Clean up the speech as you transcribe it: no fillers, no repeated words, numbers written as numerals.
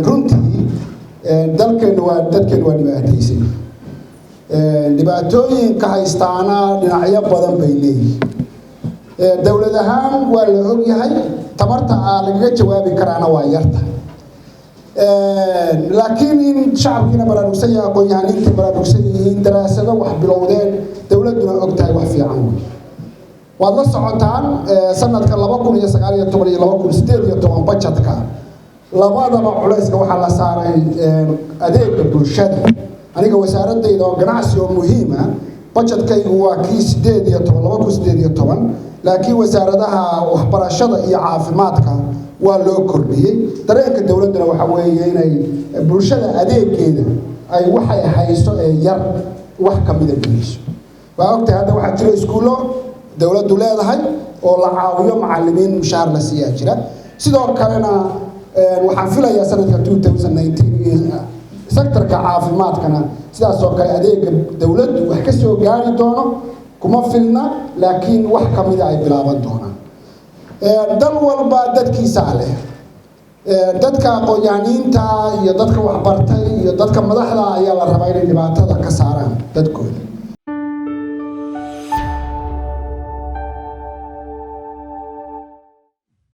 runtii dalkeenu waa dhibaataysan dhibaatooyinka haystaana dhinacyo badan bay leeyihiin dawlad ahaan waa la og yahay tamarta lagaga jawaabi karaana waa yarta laakiin in shacabkiina baraarugsan yahay aqoon-yahaniinta baraarugsan yihiin daraasado wax bilowdeen dawladuna og tahay wax fiican waad la socotaan sanadka 2019 iyo 2018 budgetka labadaba culayska waxaa la saaray adeegga bulshada aniga wasaaradayda oo ganacsi oo muhiim ah budgetkaygu waa kii 2018 laakiin wasaaradaha waxbarashada iyo caafimaadka waa loo kordhiyay dareenka dawladana waxa weeye inay bulshada adeeggeeda ay waxay hayso ee yar wax ka mid ah geliso waa ogtahay hadda waxaa jira iskuulo dawladdu leedahay oo la caawiyo macallimiin mushaar la siiyaa jira sidoo kalena waxaan filayaa sanadka 2019 sektorka caafimaadkana sidaas oo kale adeegga dawladdu wax ka soo gaari doono kuma filna laakiin wax ka mid ah ay bilaaban doonaan dal walba dadkiisa leh dadka aqoon-yahaniinta iyo dadka waxbartay iyo dadka madaxda ayaa la rabaa inay dhibaatada ka saaraan dadkooda